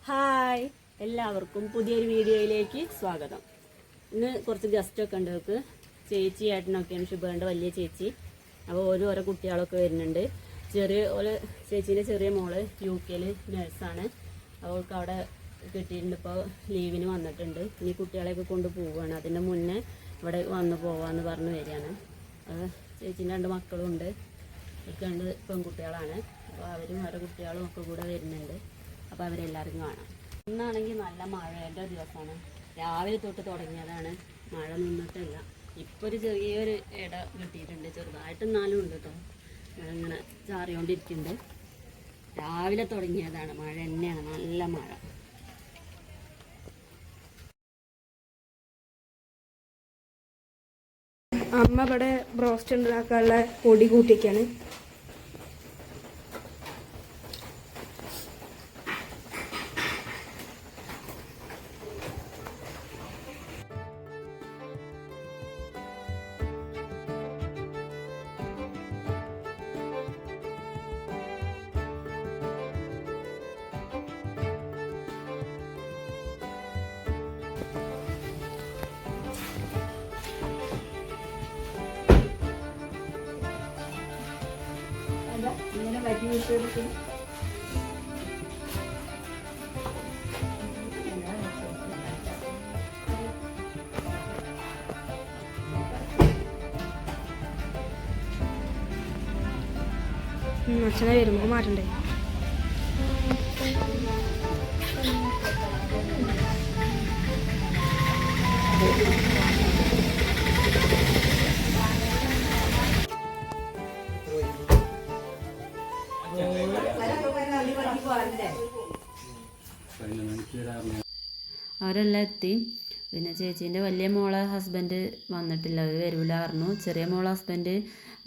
Hi, എല്ലാവർക്കും പുതിയൊരു വീഡിയോയിലേക്ക് സ്വാഗതം. ഇന്ന് കുറച്ച് ഗസ്റ്റൊക്കെ ഉണ്ട്. നമുക്ക് ചേച്ചി ഏട്ടനൊക്കെയാണ്, ശുഭേൻ്റെ വലിയ ചേച്ചി. അപ്പോൾ ഓരോ കുട്ടികളൊക്കെ വരുന്നുണ്ട്. ചേച്ചീൻ്റെ ചെറിയ മോള് UK നേഴ്സാണ്. അവൾക്ക് അവിടെ കിട്ടിയിട്ടുണ്ട്. ഇപ്പോൾ ലീവിന് വന്നിട്ടുണ്ട്. ഇനി കുട്ടികളെയൊക്കെ കൊണ്ട് പോവുകയാണ്. അതിൻ്റെ മുന്നേ ഇവിടെ വന്ന് പോവാമെന്ന് പറഞ്ഞ് വരികയാണ്. ചേച്ചീൻ്റെ 2 മക്കളുണ്ട്. എനിക്ക് 2 പെൺകുട്ടികളാണ്. അപ്പോൾ അവരും അവരുടെ കുട്ടികളും ഒക്കെ കൂടെ വരുന്നുണ്ട്. അപ്പോൾ അവരെല്ലാവർക്കും കാണാം. ഇന്നാണെങ്കിൽ നല്ല മഴയുടെ ദിവസമാണ്. രാവിലെ തൊട്ട് തുടങ്ങിയതാണ്. മഴ നിന്നിട്ടില്ല. ഇപ്പോൾ ഒരു ചെറിയൊരു ഇട കിട്ടിയിട്ടുണ്ട്. ചെറുതായിട്ട് എന്നാലും ഉണ്ട് കേട്ടോ. ഇങ്ങനെ ചാറിയോണ്ടിരിക്കുന്നുണ്ട്. രാവിലെ തുടങ്ങിയതാണ്. മഴ തന്നെയാണ്, നല്ല മഴ. അമ്മ ഇവിടെ ബ്രോസ്റ്റ് ഉണ്ടാക്കാനുള്ള പൊടി കൂട്ടിയൊക്കെയാണ്. ഇങ്ങനെ വരി വിട്ടെടുക്കും. അച്ഛനെ വരുമ്പോൾ മാറ്റണ്ടേ? അവരെല്ലാം എത്തി. പിന്നെ ചേച്ചീൻ്റെ വലിയ മോളെ ഹസ്ബൻഡ് വന്നിട്ടില്ല. അവർ വരില്ല പറഞ്ഞു. ചെറിയ മോളെ ഹസ്ബൻഡ്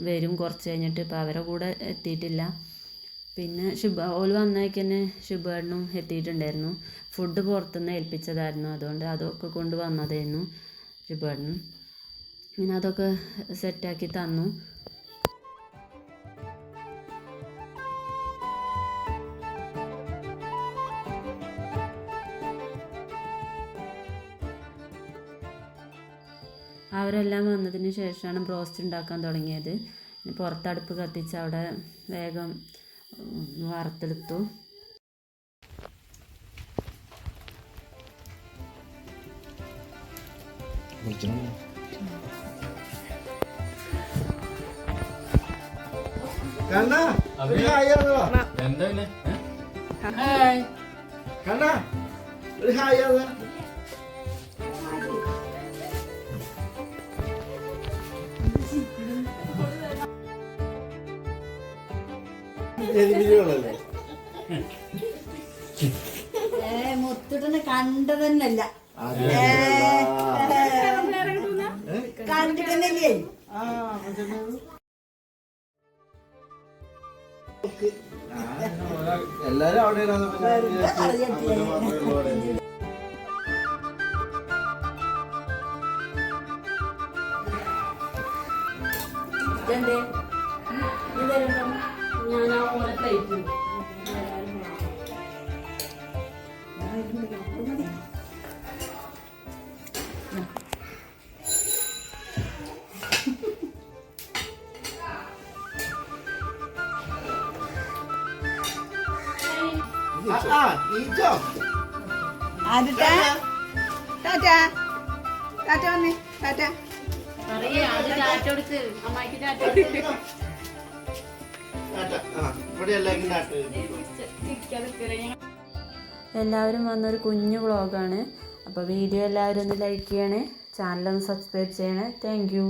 വരും കുറച്ച് കഴിഞ്ഞിട്ട്. ഇപ്പോൾ അവരെ കൂടെ എത്തിയിട്ടില്ല. പിന്നെ ഓല് വന്നേക്കന്നെ ശുഭേട്ടനും എത്തിയിട്ടുണ്ടായിരുന്നു. ഫുഡ് പുറത്തുനിന്ന് ഏൽപ്പിച്ചതായിരുന്നു. അതുകൊണ്ട് അതൊക്കെ കൊണ്ട് വന്നതായിരുന്നു ശുഭേട്ടനും. പിന്നെ അതൊക്കെ സെറ്റാക്കി തന്നു. അവരെല്ലാം വന്നതിന് ശേഷമാണ് ബ്രോസ്റ്റ് ഉണ്ടാക്കാൻ തുടങ്ങിയത്. പുറത്തടുപ്പ് കത്തിച്ച് അവിടെ വേഗം വറുത്തെടുത്തു. മുത്തിട്ടൊന്ന് കണ്ടതന്നല്ല, കണ്ടിട്ടല്ലേ. എല്ലാരും അവിടെ ഞാൻ ആ ഓരോ പ്ലേറ്റ് എല്ലാവരും വന്നൊരു കുഞ്ഞു വ്ളോഗാണ്. അപ്പോൾ വീഡിയോ എല്ലാവരും ഒന്ന് ലൈക്ക് ചെയ്യണേ, ചാനലൊന്ന് സബ്സ്ക്രൈബ് ചെയ്യണേ. Thank you.